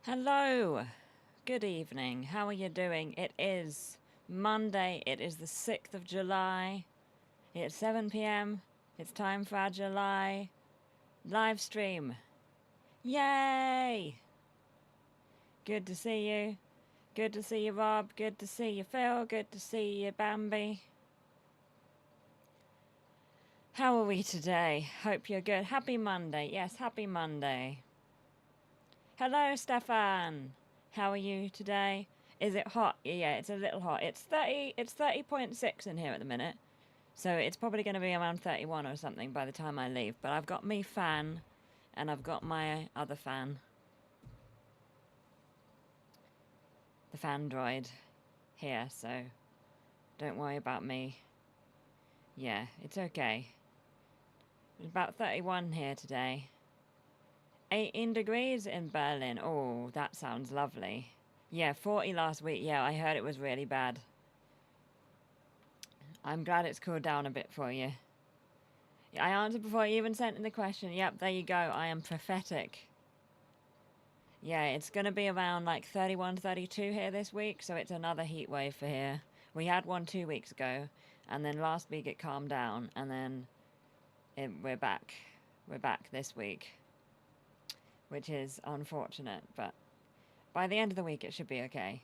Hello, good evening. How are you doing? It is Monday, it is the 6th of July. It's 7 p.m. It's time for our July live stream. Yay! Good to see you. Good to see you, Rob. Good to see you, Phil. Good to see you, Bambi. How are we today? Hope you're good. Happy Monday. Yes, happy Monday. Hello, Stefan. How are you today? Is it hot? Yeah, it's a little hot. It's 30.6 in here at the minute. So it's probably going to be around 31 or something by the time I leave. But I've got me fan and I've got my other fan. The fan droid here, so don't worry about me. Yeah, it's okay. It's about 31 here today. 18 degrees in Berlin. Oh, that sounds lovely. Yeah, 40 last week. Yeah, I heard it was really bad. I'm glad it's cooled down a bit for you. I answered before you even sent in the question. Yep, there you go. I am prophetic. Yeah, it's going to be around like 31, 32 here this week, so it's another heat wave for here. We had one 2 weeks ago, and then last week it calmed down, and then we're back. We're back this week, which is unfortunate, but by the end of the week it should be okay.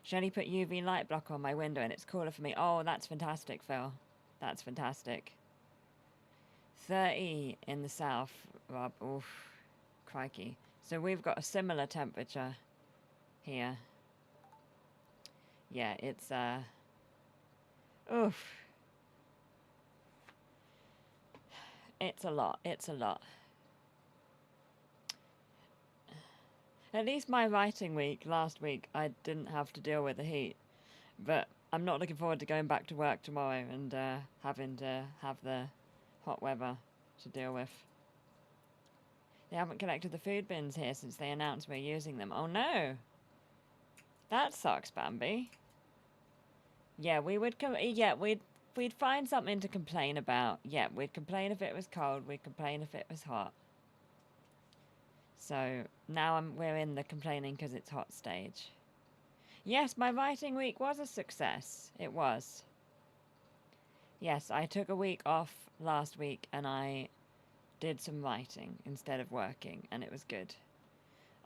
Should only put UV light block on my window and it's cooler for me. Oh, that's fantastic, Phil. That's fantastic. 30 in the south, Rob. Oof, crikey. So we've got a similar temperature here. Yeah, it's, oof. It's a lot. It's a lot. At least my writing week, last week, I didn't have to deal with the heat. But I'm not looking forward to going back to work tomorrow and having to have the hot weather to deal with. They haven't collected the food bins here since they announced we're using them. Oh no! That sucks, Bambi. Yeah, we would we'd find something to complain about. Yeah, we'd complain if it was cold, we'd complain if it was hot. So now we're in the complaining because it's hot stage. Yes, my writing week was a success. It was. Yes, I took a week off last week and I did some writing instead of working, and it was good.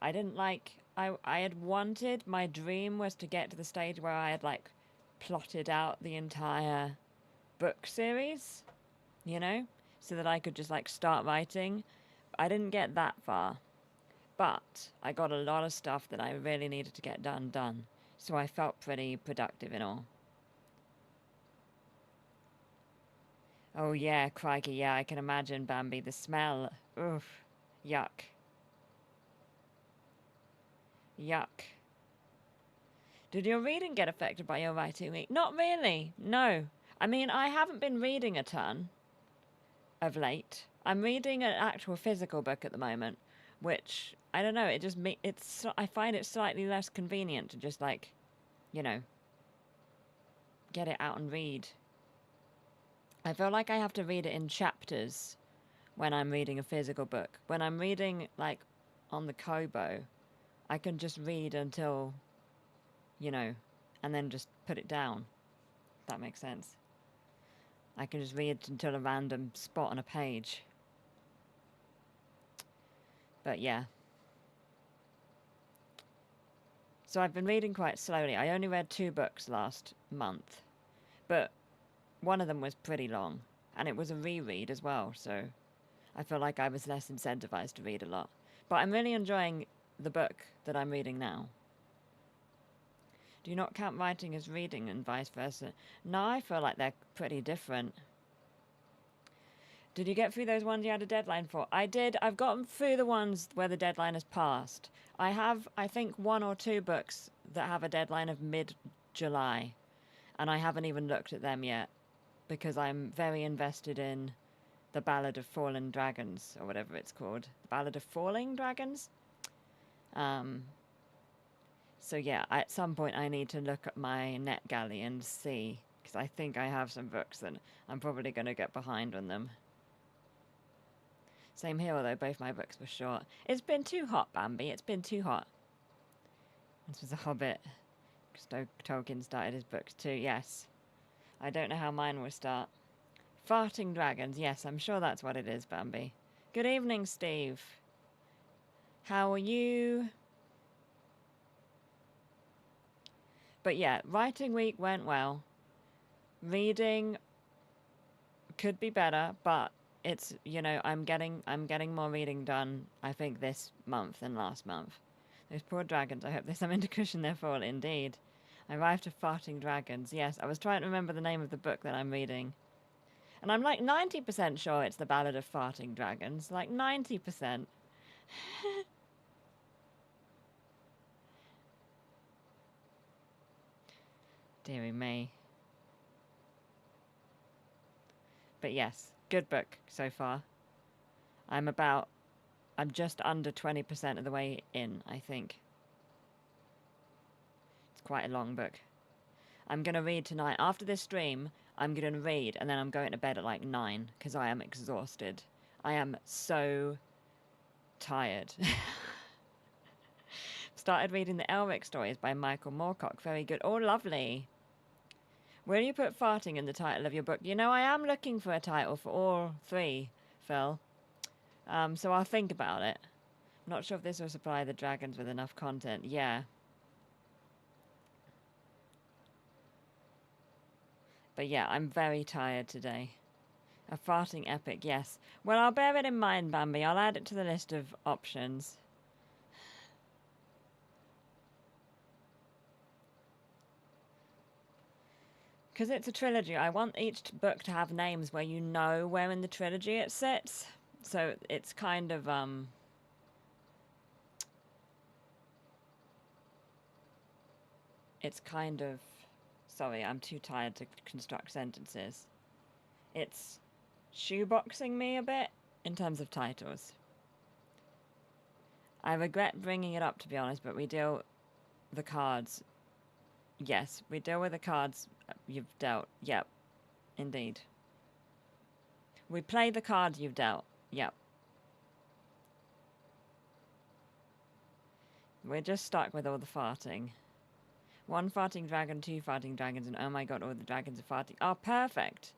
I didn't like... I had wanted... My dream was to get to the stage where I had, like, plotted out the entire book series, you know? So that I could just, like, start writing. I didn't get that far. But I got a lot of stuff that I really needed to get done. So I felt pretty productive in all. Oh yeah, crikey, yeah, I can imagine, Bambi. The smell. Oof. Yuck. Yuck. Did your reading get affected by your writing week? Not really, no. I mean, I haven't been reading a ton of late. I'm reading an actual physical book at the moment, which, I don't know, I find it slightly less convenient to just, like, you know, get it out and read. I feel like I have to read it in chapters when I'm reading a physical book. When I'm reading, like, on the Kobo, I can just read until, you know, and then just put it down. If that makes sense. I can just read until a random spot on a page. But yeah. So I've been reading quite slowly. I only read 2 books last month. But one of them was pretty long. And it was a reread as well, so I feel like I was less incentivized to read a lot. But I'm really enjoying the book that I'm reading now. Do you not count writing as reading and vice versa? No, I feel like they're pretty different. Did you get through those ones you had a deadline for? I did. I've gotten through the ones where the deadline has passed. I have, I think, 1 or 2 books that have a deadline of mid-July. And I haven't even looked at them yet. Because I'm very invested in The Ballad of Fallen Dragons, or whatever it's called. The Ballad of Falling Dragons? So yeah, at some point I need to look at my NetGalley and see. Because I think I have some books that I'm probably going to get behind on them. Same here, although both my books were short. It's been too hot, Bambi. It's been too hot. This was a Hobbit. Tolkien started his books too. Yes. I don't know how mine will start. Farting dragons. Yes, I'm sure that's what it is, Bambi. Good evening, Steve. How are you? But yeah, writing week went well. Reading could be better, but it's, you know, I'm getting more reading done, I think, this month than last month. Those poor dragons, I hope there's something to cushion their fall, indeed. I arrived to farting dragons. Yes, I was trying to remember the name of the book that I'm reading. And I'm like 90% sure it's the Ballad of Farting Dragons. Like 90%. Deary me. But yes, good book so far. I'm just under 20% of the way in, I think. It's quite a long book. I'm going to read tonight. After this stream, I'm going to read, and then I'm going to bed at like 9, because I am exhausted. I am so tired. Started reading the Elric stories by Michael Moorcock. Very good. Oh, lovely. Will you put farting in the title of your book? You know, I am looking for a title for all 3, Phil. So I'll think about it. Not sure if this will supply the dragons with enough content. Yeah. But yeah, I'm very tired today. A farting epic, yes. Well, I'll bear it in mind, Bambi. I'll add it to the list of options. Because it's a trilogy, I want each book to have names where you know where in the trilogy it sits. So it's kind of, sorry, I'm too tired to construct sentences. It's shoeboxing me a bit in terms of titles. I regret bringing it up, to be honest, but we deal the cards. Yes, we deal with the cards you've dealt. Yep, indeed. We play the cards you've dealt. Yep. We're just stuck with all the farting. 1 farting dragon, 2 farting dragons, and oh my god, all the dragons are farting. Oh, perfect.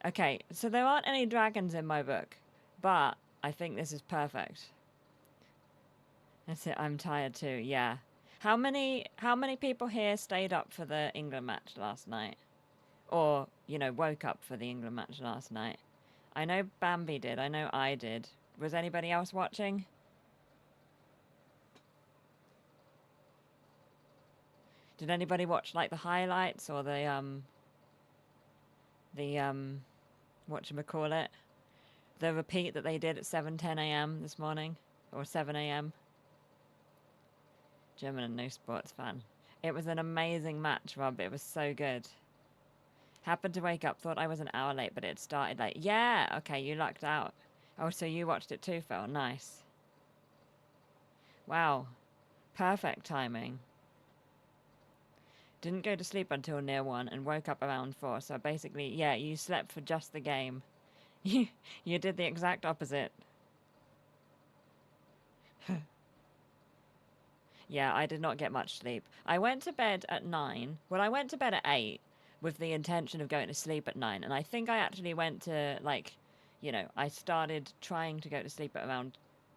Okay, so there aren't any dragons in my book, but I think this is perfect. That's it, I'm tired too, yeah. How many people here stayed up for the England match last night? Or, you know, woke up for the England match last night? I know Bambi did, I know I did. Was anybody else watching? Did anybody watch, like, the highlights or the whatchamacallit? The repeat that they did at 7:10 a.m. this morning? Or 7 a.m.? German and no sports fan. It was an amazing match, Rob. It was so good. Happened to wake up, thought I was an hour late, but it started late. Yeah, okay, you lucked out. Oh, so you watched it too, Phil. Nice. Wow. Perfect timing. Didn't go to sleep until near 1 and woke up around 4. So basically, yeah, you slept for just the game. You did the exact opposite. Yeah, I did not get much sleep. I went to bed at 9. Well, I went to bed at 8 with the intention of going to sleep at 9. And I think I actually went to, like, you know, I started trying to go to sleep at around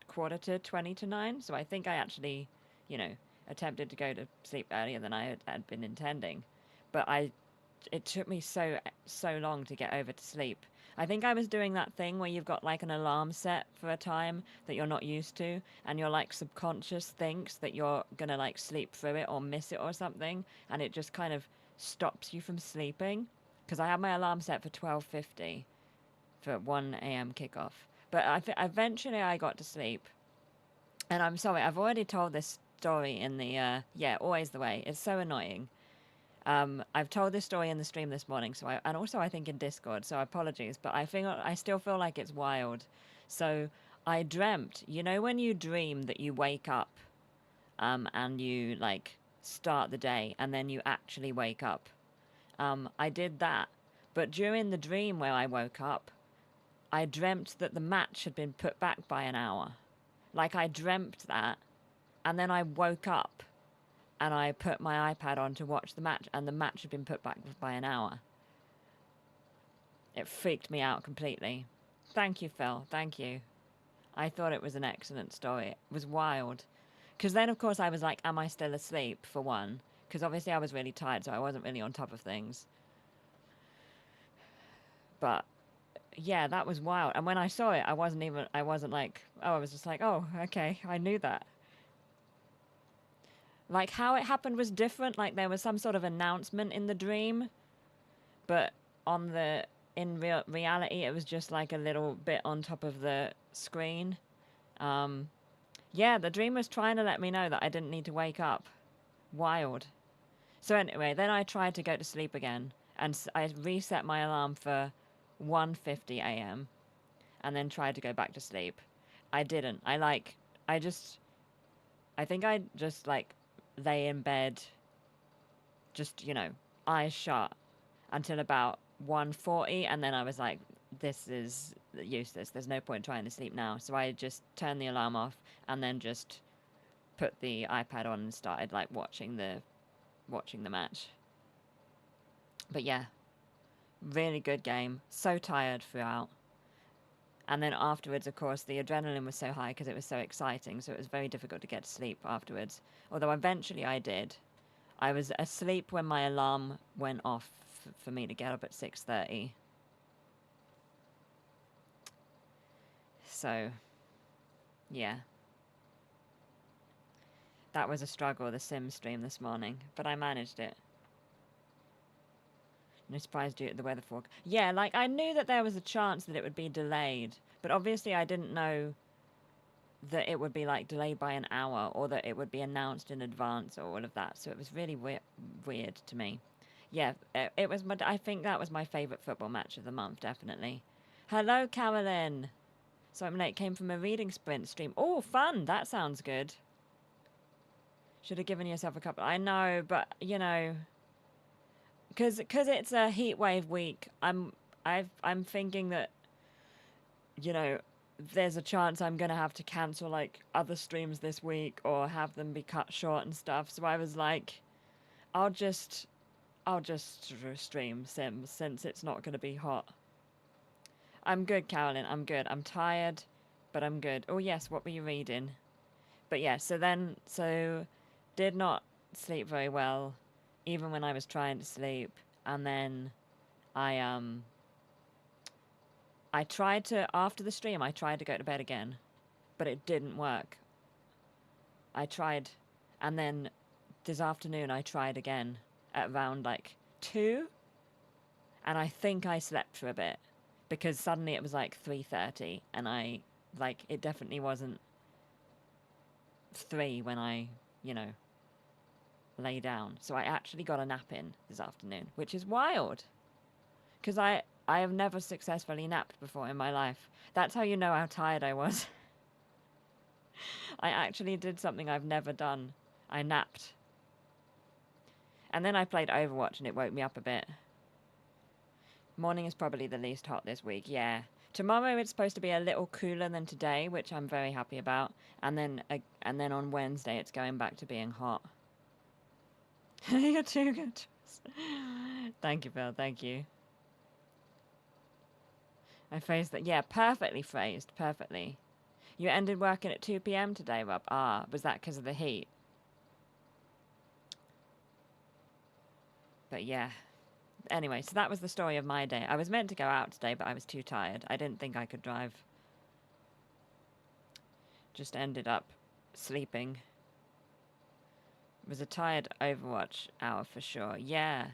8:45 to 9. So I think I actually, you know, attempted to go to sleep earlier than I had been intending. But it took me so long to get over to sleep. I think I was doing that thing where you've got like an alarm set for a time that you're not used to, and your like subconscious thinks that you're gonna like sleep through it or miss it or something, and it just kind of stops you from sleeping. Because I had my alarm set for 12:50 for 1 a.m. kickoff. But eventually I got to sleep. And I'm sorry, I've already told this story in the, yeah, always the way. It's so annoying. I've told this story in the stream this morning, and also I think in Discord, so apologies, but I still feel like it's wild. So I dreamt, you know when you dream that you wake up, and you, like, start the day, and then you actually wake up? I did that, but during the dream where I woke up, I dreamt that the match had been put back by an hour. Like, I dreamt that, and then I woke up, and I put my iPad on to watch the match, and the match had been put back by an hour. It freaked me out completely. Thank you, Phil. Thank you. I thought it was an excellent story. It was wild. Because then, of course, I was like, am I still asleep, for one? Because obviously I was really tired, so I wasn't really on top of things. But, yeah, that was wild. And when I saw it, I wasn't like, oh, I was just like, oh, okay, I knew that. Like, how it happened was different. Like, there was some sort of announcement in the dream, but in reality, it was just like a little bit on top of the screen. Yeah, the dream was trying to let me know that I didn't need to wake up. Wild. So anyway, then I tried to go to sleep again, and I reset my alarm for 1:50 a.m. and then tried to go back to sleep. I didn't. I think I just like lay in bed, just, eyes shut until about 1:40, and then I was like, this is useless. There's no point trying to sleep now. So I just turned the alarm off and then just put the iPad on and started like watching the match. But yeah, really good game. So tired throughout. And then afterwards, of course, the adrenaline was so high because it was so exciting, so it was very difficult to get to sleep afterwards. Although eventually I did. I was asleep when my alarm went off for me to get up at 6:30. So, yeah. That was a struggle, the Sims stream this morning, but I managed it. No surprise due to the weather forecast. Yeah, like, I knew that there was a chance that it would be delayed, but obviously I didn't know that it would be, like, delayed by an hour, or that it would be announced in advance, or all of that, so it was really weird to me. Yeah, it was I think that was my favourite football match of the month, definitely. Hello, Carolyn! So I'm late, came from a reading sprint stream. Oh, fun! That sounds good. Should have given yourself a couple. I know, but, because it's a heat wave week, I'm thinking that, there's a chance I'm gonna have to cancel like other streams this week or have them be cut short and stuff. So I was like, I'll just stream Sims since it's not gonna be hot. I'm good, Carolyn. I'm good. I'm tired, but I'm good. Oh yes, what were you reading? But yeah, so did not sleep very well, even when I was trying to sleep, and then I tried to, after the stream, I tried to go to bed again, but it didn't work. I tried, and then this afternoon I tried again at around like 2, and I think I slept for a bit, because suddenly it was like 3:30, and it definitely wasn't 3 when I, lay down. So I actually got a nap in this afternoon, which is wild, because I have never successfully napped before in my life. That's how you know how tired I was. I actually did something I've never done. I napped. And then I played Overwatch and it woke me up a bit. Morning is probably the least hot this week, yeah. Tomorrow it's supposed to be a little cooler than today, which I'm very happy about. And then on Wednesday it's going back to being hot. You're too good. Thank you, Bill. Thank you. I phrased that. Yeah, perfectly phrased. Perfectly. You ended working at 2 p.m. today, Rob. Ah, was that because of the heat? But yeah. Anyway, so that was the story of my day. I was meant to go out today, but I was too tired. I didn't think I could drive. Just ended up sleeping. It was a tired Overwatch hour for sure. Yeah.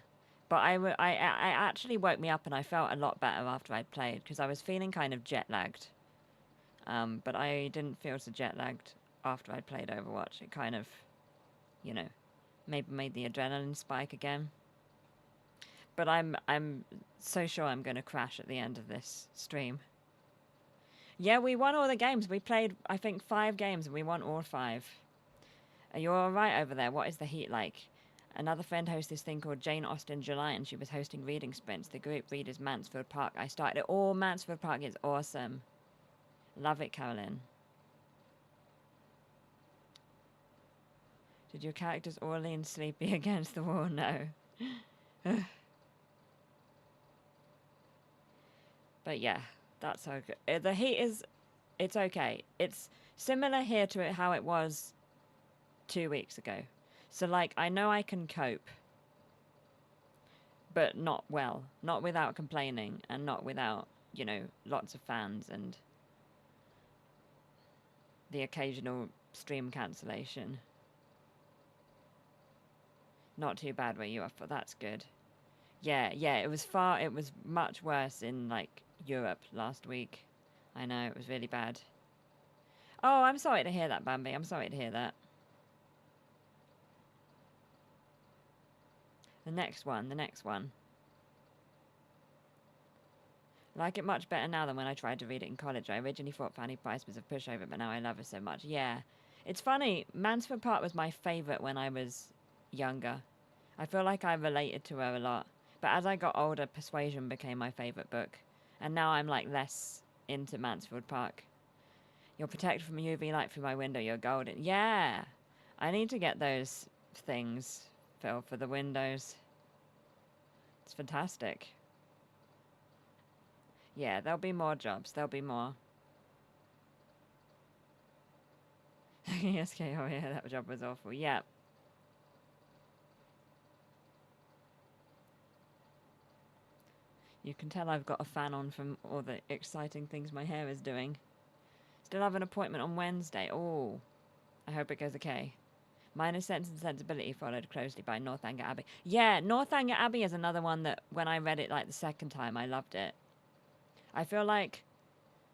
But I actually woke me up and I felt a lot better after I'd played, because I was feeling kind of jet lagged. But I didn't feel so jet lagged after I'd played Overwatch. It kind of, maybe made the adrenaline spike again. But I'm so sure I'm going to crash at the end of this stream. Yeah, we won all the games. We played, I think, 5 games and we won all 5. Are you all right over there? What is the heat like? Another friend hosts this thing called Jane Austen July, and she was hosting reading sprints. The group read is Mansfield Park. I started it. Oh, Mansfield Park is awesome. Love it, Carolyn. Did your characters all lean sleepy against the wall? No. But yeah, that's okay. The heat is, it's okay. It's similar here to how it was 2 weeks ago. So like, I know I can cope, but not well. Not without complaining and not without, you know, lots of fans and the occasional stream cancellation. Not too bad where you are, but that's good. Yeah, it was much worse in like Europe last week. I know, it was really bad. Oh, I'm sorry to hear that, Bambi. I'm sorry to hear that. The next one. Like it much better now than when I tried to read it in college. I originally thought Fanny Price was a pushover, but now I love her so much. Yeah. It's funny, Mansfield Park was my favourite when I was younger. I feel like I related to her a lot. But as I got older, Persuasion became my favourite book. And now I'm like less into Mansfield Park. You're protected from UV light through my window, you're golden. Yeah! I need to get those things, Phil, for the windows. It's fantastic. Yeah, there'll be more jobs. There'll be more. Yes, okay, oh yeah, that job was awful. Yeah. You can tell I've got a fan on from all the exciting things my hair is doing. Still have an appointment on Wednesday. Oh, I hope it goes okay. Mine is Sense and Sensibility, followed closely by Northanger Abbey. Yeah, Northanger Abbey is another one that when I read it like the second time, I loved it. I feel like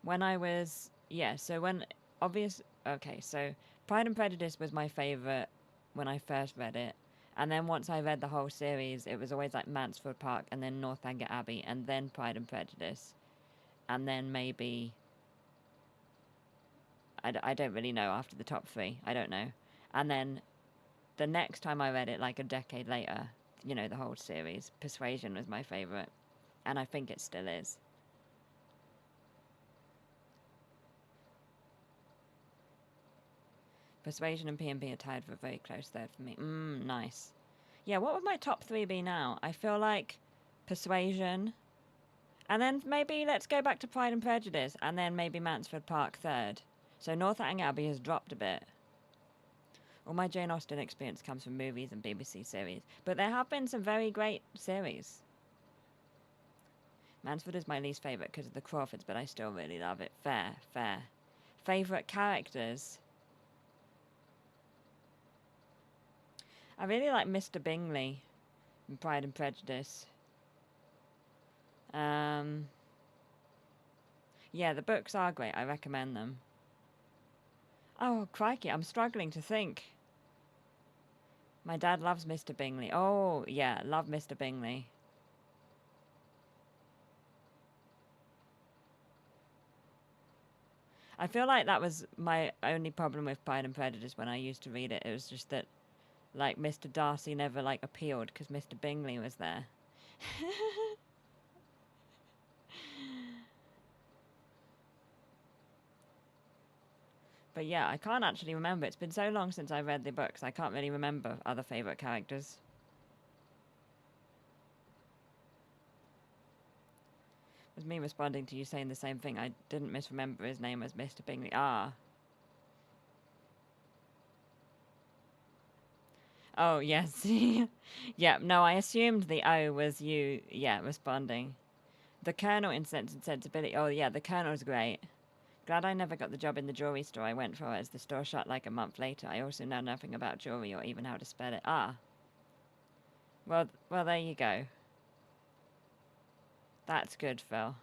when I was, yeah, so when, okay, so Pride and Prejudice was my favourite when I first read it. And then once I read the whole series, it was always like Mansfield Park and then Northanger Abbey and then Pride and Prejudice. And then maybe, I don't really know after the top three. I don't know. And then the next time I read it, like a decade later, you know, the whole series, Persuasion was my favourite. And I think it still is. Persuasion and P&P are tied for a very close third for me. Nice. Yeah, what would my top three be now? I feel like Persuasion. And then maybe let's go back to Pride and Prejudice. And then maybe Mansfield Park third. So Northanger Abbey has dropped a bit. All my Jane Austen experience comes from movies and BBC series. But there have been some very great series. Mansfield is my least favourite because of the Crawfords, but I still really love it. Fair. Favourite characters? I really like Mr. Bingley in Pride and Prejudice. Yeah, the books are great. I recommend them. Oh, crikey, I'm struggling to think. My dad loves Mr. Bingley. Oh, yeah, love Mr. Bingley. I feel like that was my only problem with Pride and Prejudice when I used to read it. It was just that, like, Mr. Darcy never, like, appealed because Mr. Bingley was there. But yeah, I can't actually remember. It's been so long since I read the books, I can't really remember other favourite characters. It was me responding to you saying the same thing. I didn't misremember his name as Mr. Bingley. Ah. Oh, yes. Yeah, no, I assumed the O was you, yeah, responding. The Colonel in Sense and Sensibility. Oh, yeah, the Colonel's great. Glad I never got the job in the jewelry store I went for as the store shut like a month later. I also know nothing about jewelry or even how to spell it. Ah. Well, there you go. That's good, Phil.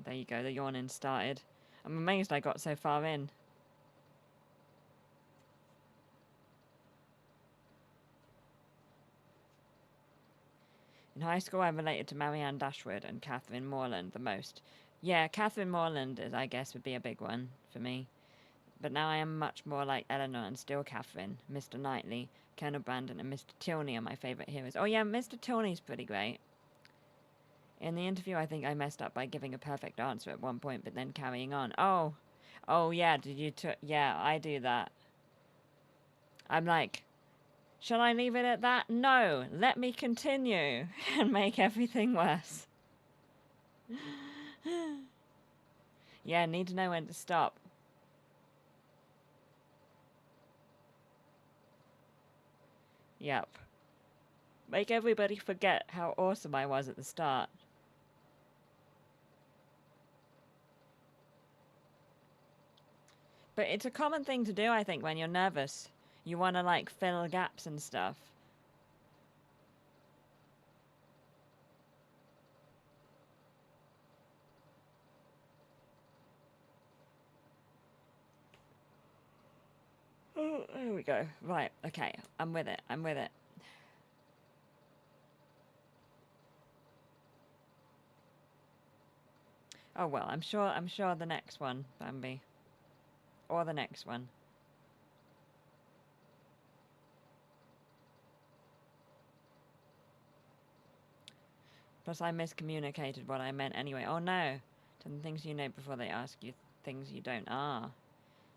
There you go, the yawning started. I'm amazed I got so far in. In high school, I related to Marianne Dashwood and Catherine Morland the most. Yeah, Catherine Morland, I guess, would be a big one for me. But now I am much more like Eleanor and still Catherine. Mr. Knightley, Colonel Brandon, and Mr. Tilney are my favourite heroes. Oh yeah, Mr. Tilney's pretty great. In the interview, I think I messed up by giving a perfect answer at one point, but then carrying on. Oh yeah, yeah, I do that. I'm like, shall I leave it at that? No, let me continue and make everything worse. Yeah, need to know when to stop. Yep. Make everybody forget how awesome I was at the start. But it's a common thing to do, I think, when you're nervous. You want to, like, fill gaps and stuff. Oh, there we go. Right, okay. I'm with it. I'm with it. Oh, well, I'm sure the next one, Bambi. Or the next one. Plus, I miscommunicated what I meant anyway. Oh, no. 10 things you know before they ask you things you don't. Ah.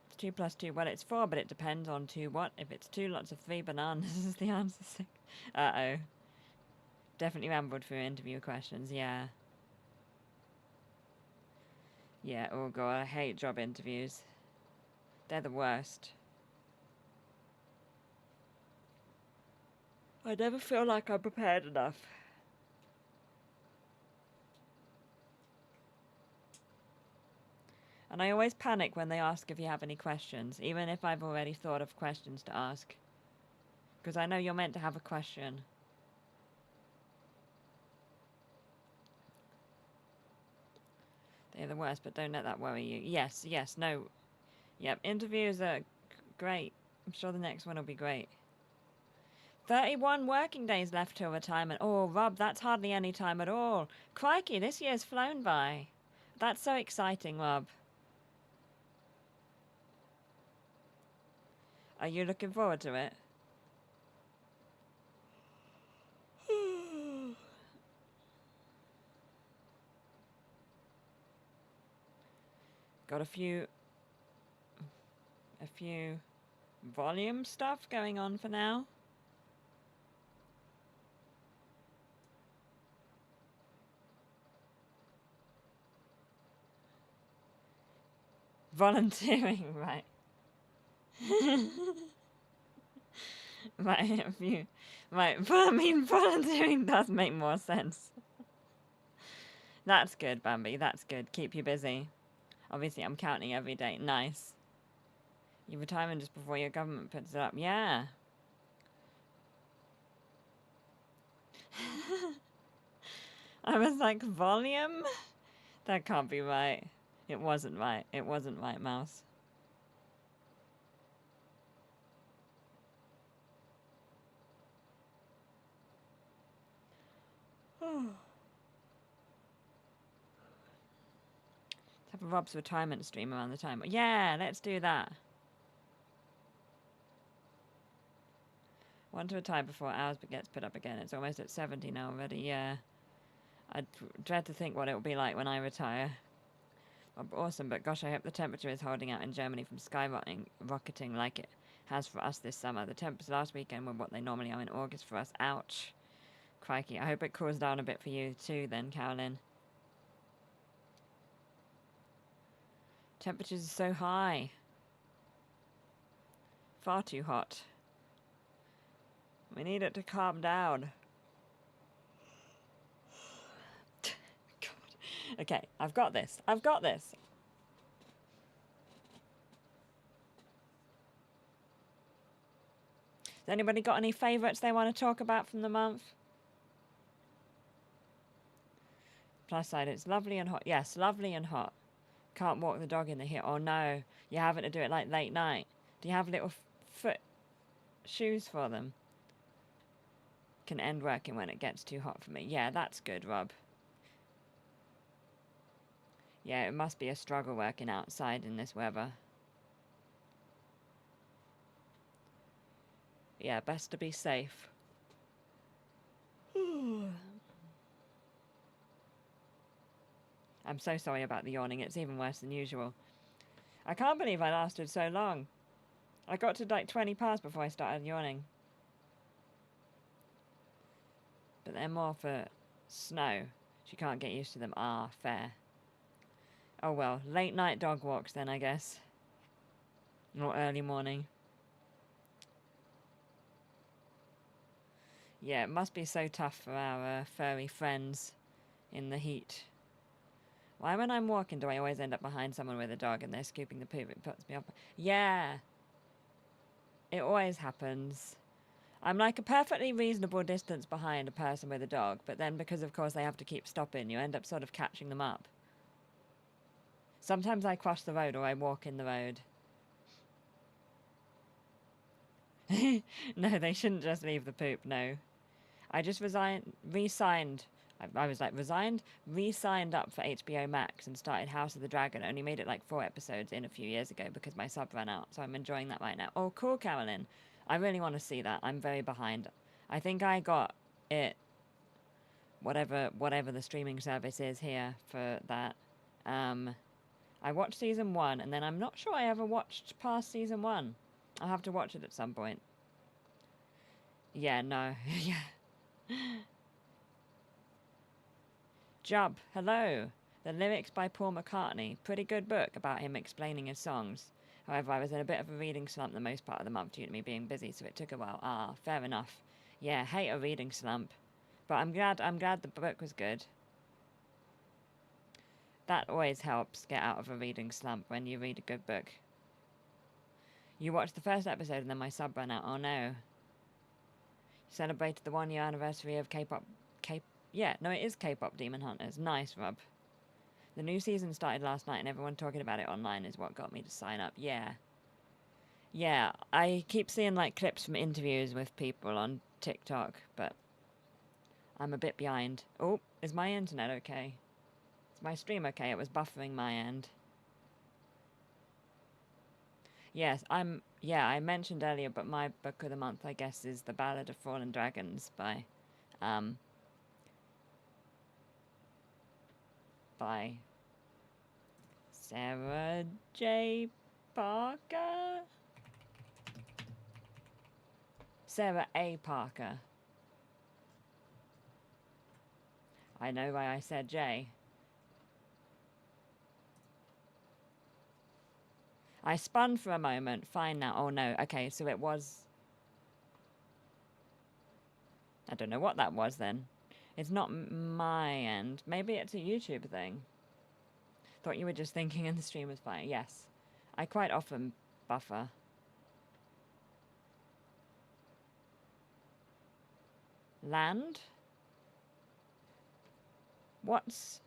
It's 2 plus 2. Well, it's 4, but it depends on 2 what? If it's 2 lots of 3 bananas is the answer. 6. Uh-oh. Definitely rambled through interview questions, yeah. Yeah, oh god, I hate job interviews. They're the worst. I never feel like I'm prepared enough. And I always panic when they ask if you have any questions, even if I've already thought of questions to ask. Because I know you're meant to have a question. They're the worst, but don't let that worry you. Yes, no. Yep, interviews are great. I'm sure the next one will be great. 31 working days left till retirement. Oh, Rob, that's hardly any time at all. Crikey, this year's flown by. That's so exciting, Rob. Are you looking forward to it? Got a few volume stuff going on for now. Volunteering, right. Right, a few. Right, but I mean, volunteering does make more sense. That's good, Bambi, that's good. Keep you busy. Obviously, I'm counting every day. Nice. Your retirement just before your government puts it up. Yeah. I was like, volume? That can't be right. It wasn't right. It wasn't right, Mouse. Have a Rob's retirement stream around the time. Yeah, let's do that. Want to retire before ours gets put up again. It's almost at 70 now already. Yeah. I dread to think what it will be like when I retire. Awesome, but gosh, I hope the temperature is holding out in Germany from skyrocketing like it has for us this summer. The temps last weekend were what they normally are in August for us. Ouch. Crikey. I hope it cools down a bit for you too then, Carolyn. Temperatures are so high. Far too hot. We need it to calm down. God. Okay, I've got this. I've got this. Has anybody got any favourites they want to talk about from the month? Plus side, it's lovely and hot. Yes, lovely and hot. Can't walk the dog in the heat. Oh no, you're having to do it like late night. Do you have little foot shoes for them? Can end working when it gets too hot for me. Yeah, that's good, Rob. Yeah, it must be a struggle working outside in this weather. Yeah, best to be safe. I'm so sorry about the yawning. It's even worse than usual. I can't believe I lasted so long. I got to like 20 past before I started yawning. But they're more for Snow. She can't get used to them. Ah, fair. Oh well, late night dog walks then, I guess. Or early morning. Yeah, it must be so tough for our furry friends in the heat. Why when I'm walking do I always end up behind someone with a dog and they're scooping the poop? It puts me up. Yeah. It always happens. I'm like a perfectly reasonable distance behind a person with a dog, but then because of course they have to keep stopping, you end up sort of catching them up. Sometimes I cross the road or I walk in the road. No, they shouldn't just leave the poop, no. I just re-signed. I was like, resigned? Re-signed up for HBO Max and started House of the Dragon. Only made it like 4 episodes in a few years ago because my sub ran out. So I'm enjoying that right now. Oh, cool, Carolyn. I really want to see that. I'm very behind. I think I got it, whatever the streaming service is here for that. I watched season 1 and then I'm not sure I ever watched past season 1. I'll have to watch it at some point. Yeah, no. Yeah. Jub, hello. The lyrics by Paul McCartney. Pretty good book about him explaining his songs. However, I was in a bit of a reading slump the most part of the month due to me being busy, so it took a while. Ah, fair enough. Yeah, hate a reading slump. But I'm glad the book was good. That always helps get out of a reading slump when you read a good book. You watched the first episode and then my sub ran out. Oh no. Celebrated the 1-year anniversary of K-pop. Yeah, no, it is K-pop Demon Hunters. Nice, Rob. The new season started last night and everyone talking about it online is what got me to sign up. Yeah. Yeah, I keep seeing like clips from interviews with people on TikTok, but I'm a bit behind. Oh, is my internet okay? Is my stream okay? It was buffering my end. Yes, I mentioned earlier, but my book of the month, I guess, is The Ballad of Fallen Dragons by Sarah J. Parker? Sarah A. Parker. I know why I said J. I spun for a moment. Fine now. Oh no. Okay, so it was... I don't know what that was then. It's not my end. Maybe it's a YouTube thing. Thought you were just thinking and the stream was fine. Yes. I quite often buffer. Land? What's...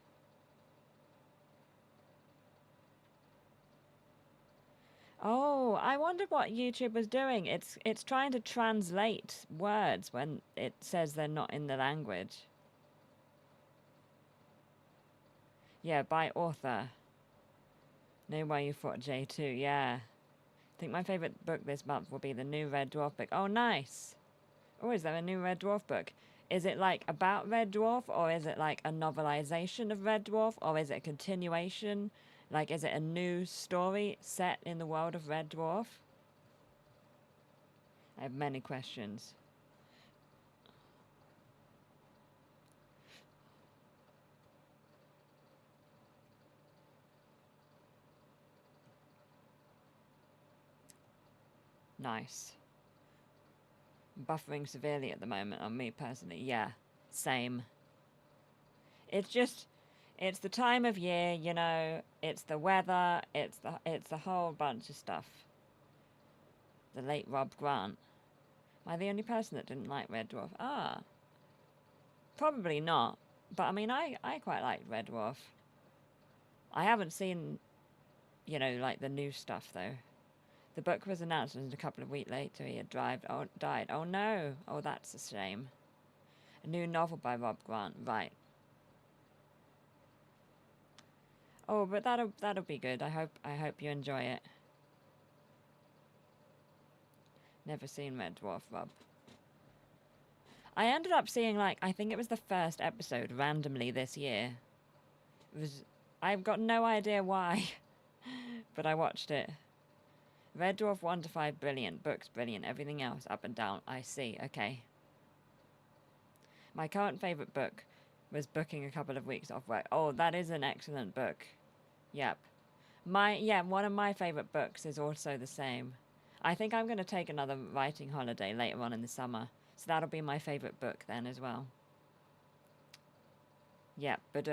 Oh, I wondered what YouTube was doing. It's trying to translate words when it says they're not in the language. Yeah, by author. Know why you thought J2, yeah. I think my favourite book this month will be the new Red Dwarf book. Oh, nice. Oh, is there a new Red Dwarf book? Is it like about Red Dwarf, or is it like a novelization of Red Dwarf, or is it a continuation? Like, is it a new story set in the world of Red Dwarf? I have many questions. Nice. Buffering severely at the moment on me personally. Yeah, same. It's just, it's the time of year, you know, it's the weather, it's the whole bunch of stuff. The late Rob Grant. Am I the only person that didn't like Red Dwarf? Ah. Probably not. But I mean, I quite liked Red Dwarf. I haven't seen, you know, like the new stuff though. The book was announced and a couple of weeks later he had died. Oh no. Oh, that's a shame. A new novel by Rob Grant. Right. Oh, but that'll be good. I hope you enjoy it. Never seen Red Dwarf, Rob. I ended up seeing, like, I think it was the first episode randomly this year. It was, I've got no idea why, but I watched it. Red Dwarf 1 to 5, brilliant. Books, brilliant. Everything else, up and down. I see, okay. My current favourite book was Booking a Couple of Weeks Off Work. Oh, that is an excellent book. Yep. One of my favourite books is also the same. I think I'm going to take another writing holiday later on in the summer. So that'll be my favourite book then as well. Yep, but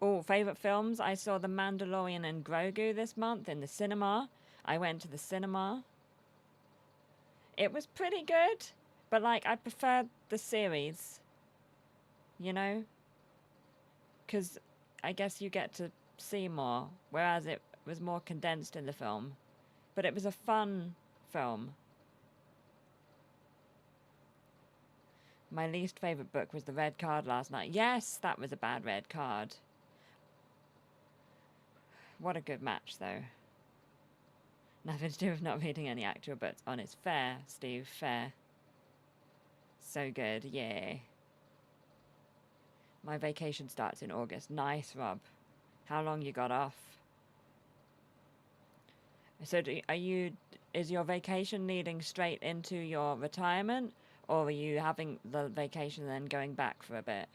oh, favourite films? I saw The Mandalorian and Grogu this month in the cinema. I went to the cinema. It was pretty good, but like I preferred the series. You know? Because I guess you get to see more, whereas it was more condensed in the film. But it was a fun film. My least favourite book was The Red Card last night. Yes, that was a bad red card. What a good match, though. Nothing to do with not reading any actual books. On it's fair, Steve, fair. So good, yeah. My vacation starts in August. Nice, Rob. How long you got off? So is your vacation leading straight into your retirement? Or are you having the vacation and then going back for a bit?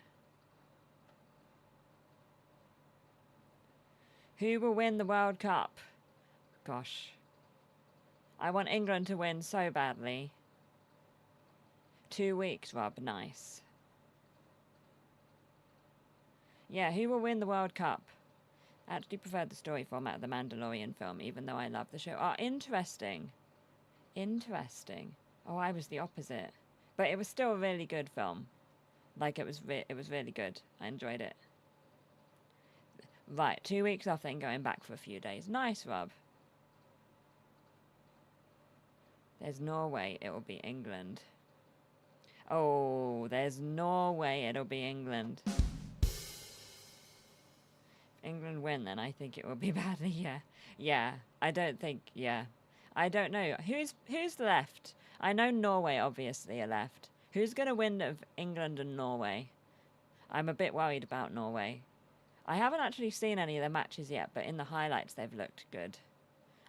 Who will win the World Cup? Gosh. I want England to win so badly. 2 weeks, Rob. Nice. Yeah, who will win the World Cup? I actually preferred the story format of the Mandalorian film, even though I love the show. Oh, interesting. Interesting. Oh, I was the opposite. But it was still a really good film. Like, it was really good. I enjoyed it. Right, 2 weeks off, then going back for a few days. Nice, Rob. There's Norway, it will be England. Oh, there's Norway, it'll be England. England win, then I think it will be badly, yeah. Yeah, I don't think, yeah. I don't know. Who's left? I know Norway obviously are left. Who's going to win of England and Norway? I'm a bit worried about Norway. I haven't actually seen any of their matches yet, but in the highlights they've looked good.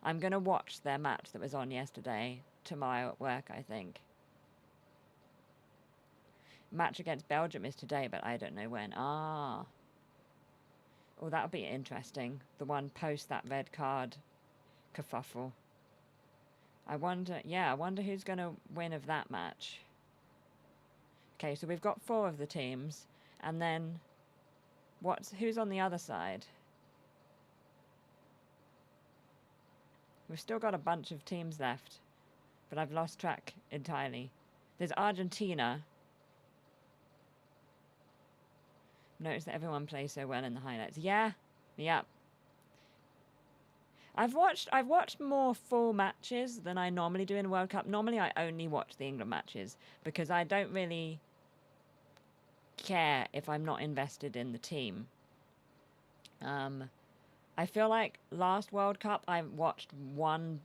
I'm going to watch their match that was on yesterday, tomorrow at work, I think. Match against Belgium is today, but I don't know when. Ah. Oh, that'll be interesting. The one post that red card kerfuffle. I wonder who's going to win of that match. Okay, so we've got 4 of the teams, and then who's on the other side? We've still got a bunch of teams left, but I've lost track entirely. There's Argentina. Notice that everyone plays so well in the highlights. Yeah. I've watched more full matches than I normally do in the World Cup. Normally I only watch the England matches because I don't really care if I'm not invested in the team. I feel like last World Cup I watched one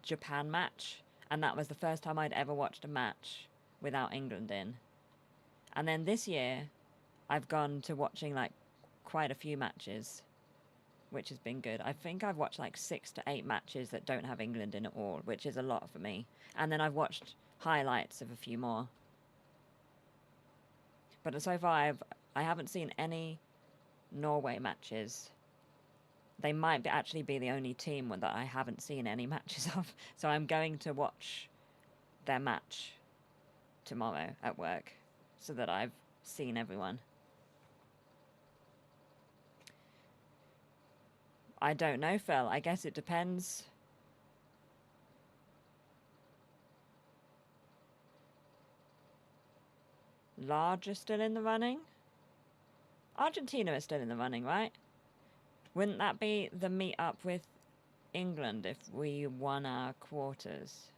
Japan match, and that was the first time I'd ever watched a match without England in. And then this year I've gone to watching like quite a few matches, which has been good. I think I've watched like 6 to 8 matches that don't have England in at all, which is a lot for me. And then I've watched highlights of a few more. But so far I haven't seen any Norway matches. They might actually be the only team that I haven't seen any matches of. So I'm going to watch their match tomorrow at work so that I've seen everyone. I don't know, Phil. I guess it depends. Large are still in the running? Argentina is still in the running, right? Wouldn't that be the meet-up with England if we won our quarters?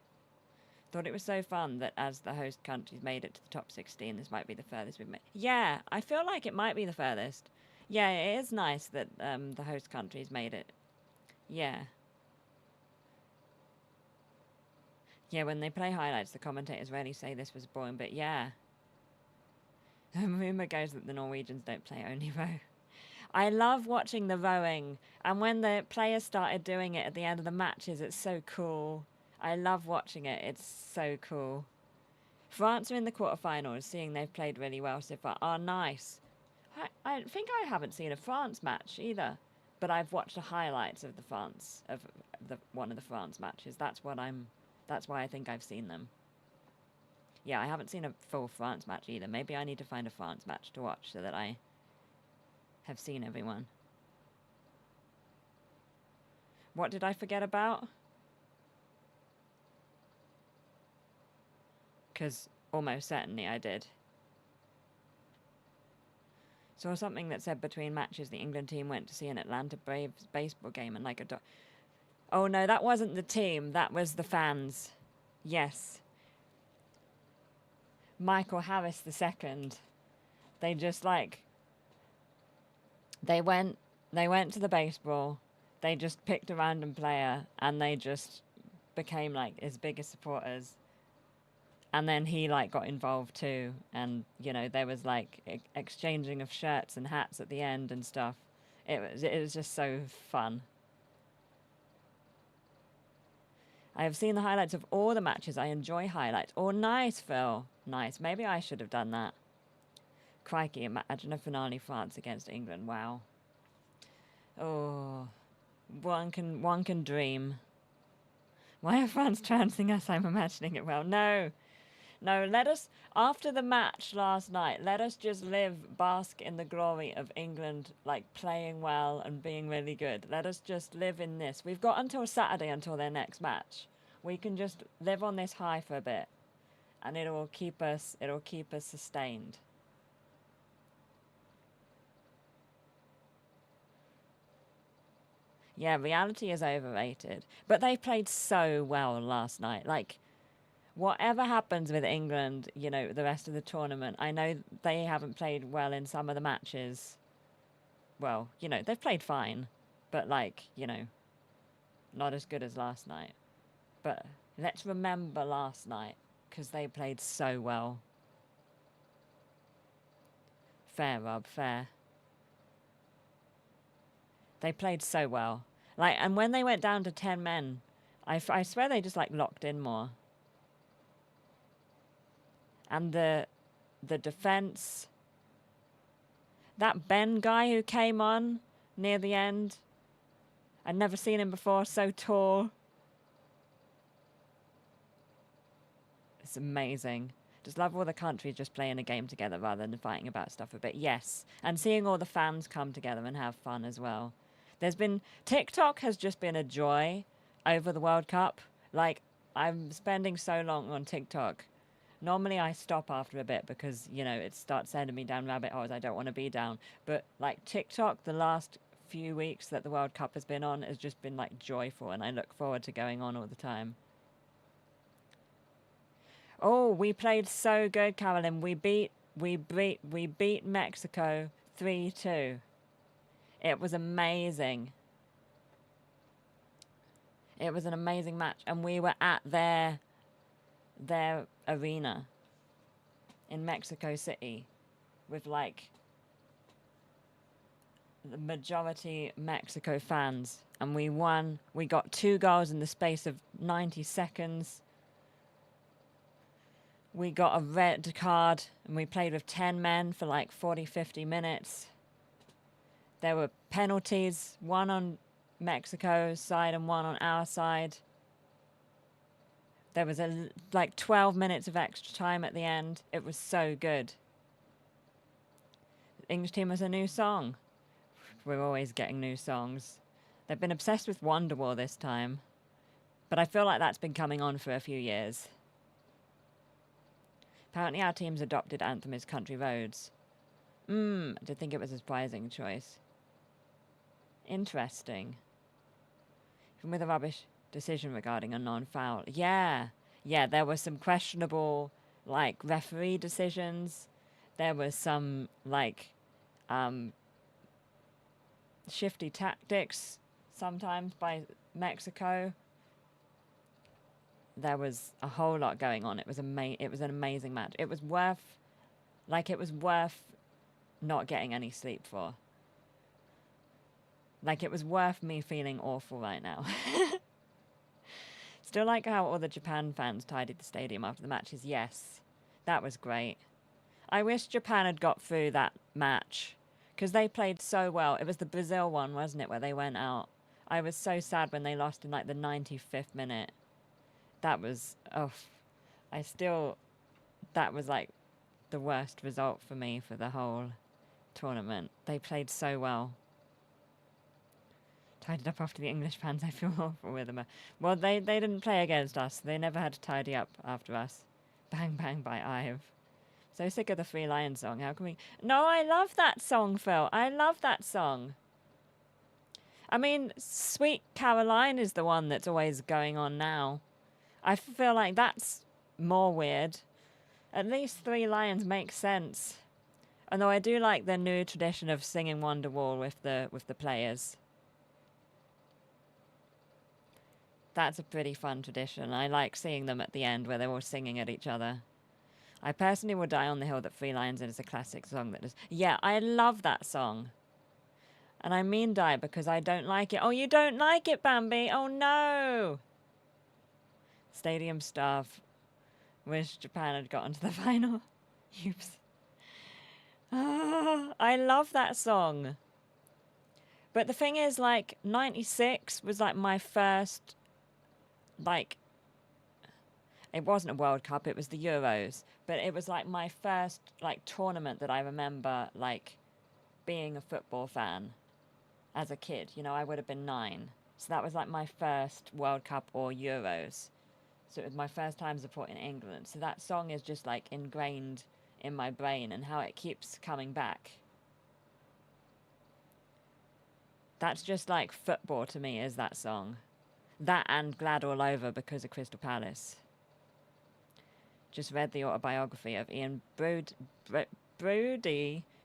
Thought it was so fun that as the host countries made it to the top 16, this might be the furthest we've made. Yeah, I feel like it might be the furthest. Yeah, it is nice that the host countries made it. Yeah. Yeah, when they play highlights, the commentators rarely say this was boring, but yeah. The rumour goes that the Norwegians don't play, only row. I love watching the rowing, and when the players started doing it at the end of the matches, it's so cool. I love watching it, it's so cool. France are in the quarterfinals, seeing they've played really well so far. Oh, nice. I think I haven't seen a France match either, but I've watched the highlights of the France, of one of the France matches. That's why I think I've seen them. Yeah, I haven't seen a full France match either. Maybe I need to find a France match to watch so that I have seen everyone. What did I forget about? Because almost certainly I did. Saw something that said between matches the England team went to see an Atlanta Braves baseball game and like a oh no, that wasn't the team, that was the fans. Yes. Michael Harris II. They just like they went to the baseball, they just picked a random player and they just became like his biggest supporters. And then he like got involved too, and you know there was like exchanging of shirts and hats at the end and stuff. It was just so fun. I have seen the highlights of all the matches. I enjoy highlights. Oh, nice, Phil. Nice. Maybe I should have done that. Crikey, imagine a finale France against England. Wow. Oh, one can dream. Why are France trouncing us? I'm imagining it well. No, let us, after the match last night, let us just bask in the glory of England, like, playing well and being really good. Let us just live in this. We've got until Saturday until their next match. We can just live on this high for a bit, and it'll keep us sustained. Yeah, reality is overrated. But they played so well last night. Like, whatever happens with England, you know, the rest of the tournament, I know they haven't played well in some of the matches. Well, you know, they've played fine, but like, you know, not as good as last night. But let's remember last night, because they played so well. Fair, Rob, fair. They played so well. Like, and when they went down to 10 men, I swear they just like locked in more. And the defense, that Ben guy who came on near the end, I'd never seen him before, so tall. It's amazing. Just love all the countries just playing a game together rather than fighting about stuff a bit. Yes, and seeing all the fans come together and have fun as well. TikTok has just been a joy over the World Cup. Like, I'm spending so long on TikTok. Normally I stop after a bit because, you know, it starts sending me down rabbit holes I don't want to be down. But, like, TikTok, the last few weeks that the World Cup has been on, has just been, like, joyful, and I look forward to going on all the time. Oh, we played so good, Carolyn. We beat Mexico 3-2. It was amazing. It was an amazing match, and we were at their arena in Mexico City with like the majority Mexico fans, and we won. We got 2 goals in the space of 90 seconds. We got a red card, and we played with 10 men for like 40-50 minutes. There were penalties, one on Mexico's side and one on our side. There was like 12 minutes of extra time at the end. It was so good. The English team has a new song. We're always getting new songs. They've been obsessed with Wonderwall this time, but I feel like that's been coming on for a few years. Apparently our team's adopted anthem is Country Roads. I did think it was a surprising choice. Interesting. Even with a rubbish decision regarding a non-foul. Yeah, there were some questionable, like, referee decisions. There was some, like, shifty tactics sometimes by Mexico. There was a whole lot going on. It was an amazing match. It was worth Like, it was worth not getting any sleep for. Like, it was worth me feeling awful right now. Still like how all the Japan fans tidied the stadium after the matches. Yes, that was great. I wish Japan had got through that match because they played so well. It was the Brazil one, wasn't it, where they went out? I was so sad when they lost in like the 95th minute. That was, that was like the worst result for me for the whole tournament. They played so well. Tidied up after the English fans, I feel awful with them. Well, they didn't play against us. They never had to tidy up after us. Bang Bang by Ive. So sick of the Three Lions song. How can we... No, I love that song, Phil. I love that song. I mean, Sweet Caroline is the one that's always going on now. I feel like that's more weird. At least Three Lions makes sense. Although I do like the new tradition of singing Wonderwall with the players. That's a pretty fun tradition. I like seeing them at the end where they're all singing at each other. I personally will die on the hill that Three Lions is a classic song that is... Yeah, I love that song. And I mean die because I don't like it. Oh, you don't like it, Bambi? Oh, no! Stadium staff wish Japan had gotten to the final. Oops. I love that song. But the thing is, like, 96 was, like, my first... Like, it wasn't a World Cup, it was the Euros. But it was, like, my first, like, tournament that I remember, like, being a football fan as a kid. You know, I would have been 9. So that was, like, my first World Cup or Euros. So it was my first time supporting England. So that song is just, like, ingrained in my brain and how it keeps coming back. That's just, like, football to me, is that song. That and Glad All Over because of Crystal Palace. Just read the autobiography of Ian Broody,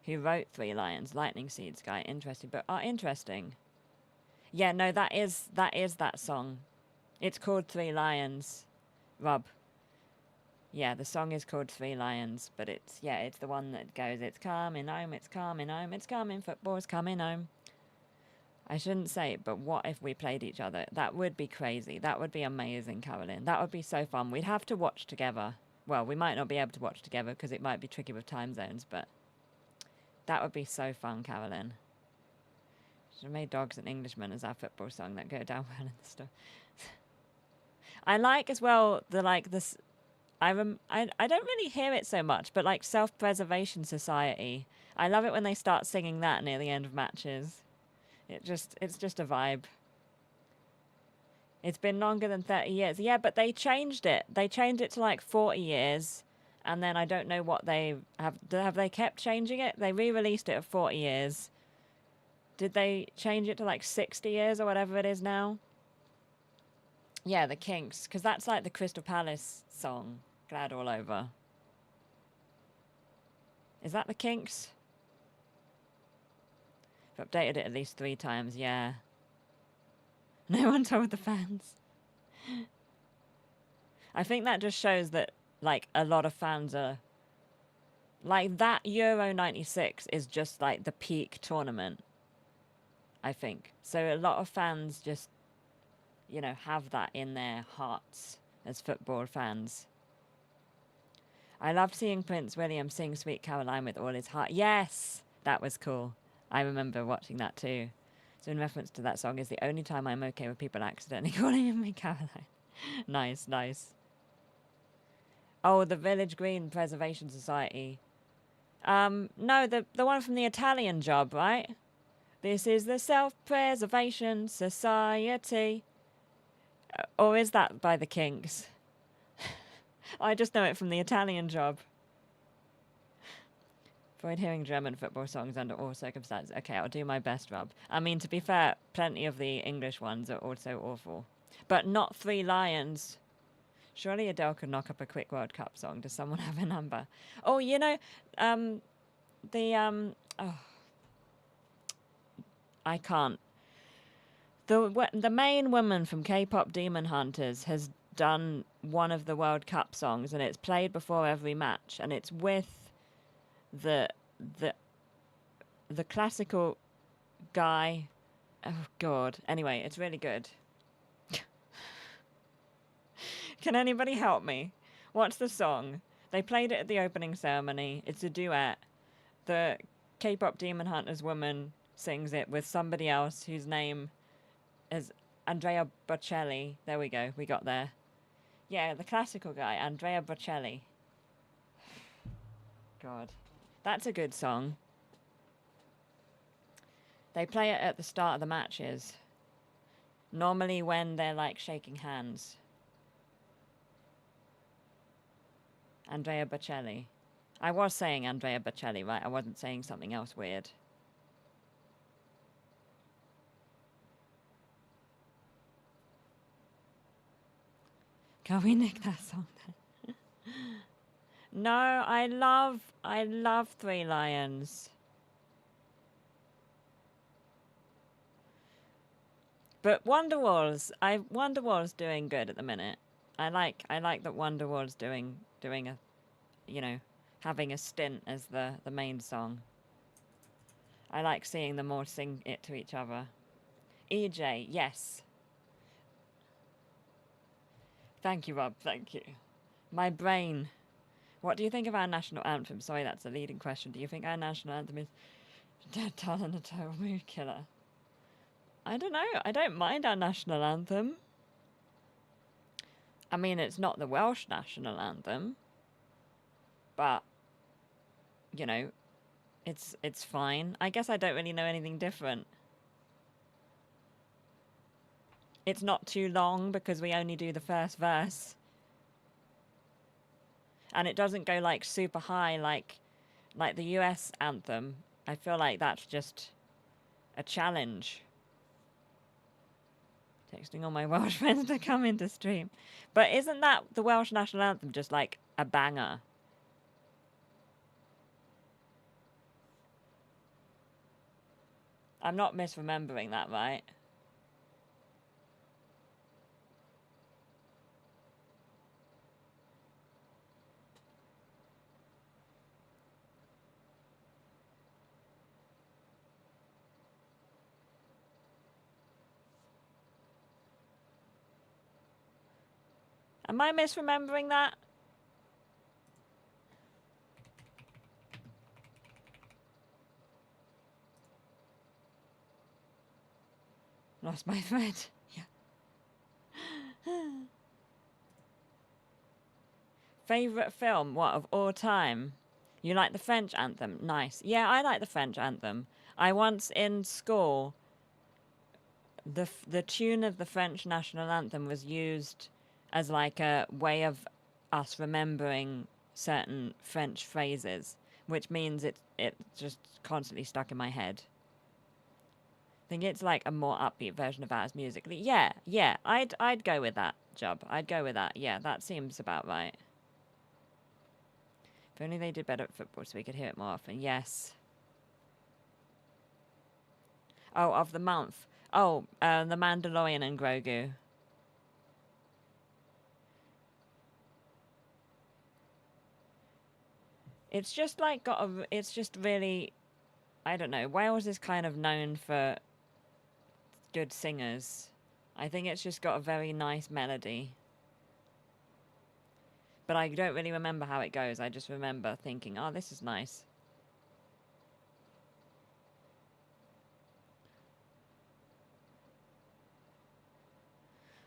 who wrote Three Lions, Lightning Seeds guy. Interesting, but interesting. Yeah, no, that is that song. It's called Three Lions, Rob. Yeah, the song is called Three Lions, but it's the one that goes, it's coming home, it's coming home, it's coming, football's coming home. I shouldn't say it, but what if we played each other? That would be crazy. That would be amazing, Carolyn. That would be so fun. We'd have to watch together. Well, we might not be able to watch together because it might be tricky with time zones, but that would be so fun, Carolyn. Should have made Dogs and Englishmen as our football song that go down well in the stuff. I like as well the like this. I don't really hear it so much, but like Self-Preservation Society. I love it when they start singing that near the end of matches. It's just a vibe. It's been longer than 30 years. Yeah, but they changed it. They changed it to like 40 years. And then I don't know what they have. Have they kept changing it? They re-released it at 40 years. Did they change it to like 60 years or whatever it is now? Yeah, the Kinks. Because that's like the Crystal Palace song. Glad All Over. Is that the Kinks? I've updated it at least 3 times, yeah. No one told the fans. I think that just shows that, like, a lot of fans are... Like, that Euro 96 is just, like, the peak tournament, I think. So a lot of fans just, you know, have that in their hearts as football fans. I loved seeing Prince William sing Sweet Caroline with all his heart. Yes! That was cool. I remember watching that too. So in reference to that song is the only time I'm okay with people accidentally calling me Caroline. Nice, nice. Oh, the Village Green Preservation Society. No, the one from the Italian Job, right? This is the Self-Preservation Society. Or is that by the Kinks? I just know it from the Italian Job. Avoid hearing German football songs under all circumstances. Okay, I'll do my best, Rob. I mean, to be fair, plenty of the English ones are also awful. But not Three Lions. Surely Adele could knock up a quick World Cup song. Does someone have a number? Oh, you know, I can't. The main woman from K-pop Demon Hunters has done one of the World Cup songs, and it's played before every match, and it's with the the the classical guy. Oh God. Anyway, it's really good. Can anybody help me? What's the song? They played it at the opening ceremony. It's a duet. The K-pop Demon Hunters woman sings it with somebody else whose name is Andrea Bocelli. There we go. We got there. Yeah, the classical guy, Andrea Bocelli. God. That's a good song. They play it at the start of the matches. Normally when they're like shaking hands. Andrea Bocelli. I was saying Andrea Bocelli, right? I wasn't saying something else weird. Can we nick that song then? No, I love Three Lions. But Wonderwall's doing good at the minute. I like that Wonderwall's doing a, you know, having a stint as the main song. I like seeing them all sing it to each other. EJ, yes. Thank you, Rob. Thank you. My brain. What do you think of our national anthem? Sorry, that's a leading question. Do you think our national anthem is dead, dull, and a total mood killer? I don't know. I don't mind our national anthem. I mean, it's not the Welsh national anthem, but you know, it's fine. I guess I don't really know anything different. It's not too long because we only do the first verse. And it doesn't go like super high like the US anthem. I feel like that's just a challenge. Texting all my Welsh friends to come into stream. But isn't that the Welsh national anthem just like a banger? I'm not misremembering that, right? Am I misremembering that? Lost my thread. Yeah. Favorite film? What, of all time? You like the French anthem? Nice. Yeah, I like the French anthem. I once in school, the tune of the French national anthem was used as like a way of us remembering certain French phrases, which means it just constantly stuck in my head. I think it's like a more upbeat version of ours musically. Yeah, I'd go with that, Job. I'd go with that. Yeah, that seems about right. If only they did better at football so we could hear it more often. Yes. Oh, of the month. Oh, The Mandalorian and Grogu. It's just like it's just really, I don't know. Wales is kind of known for good singers. I think it's just got a very nice melody. But I don't really remember how it goes. I just remember thinking, oh, this is nice.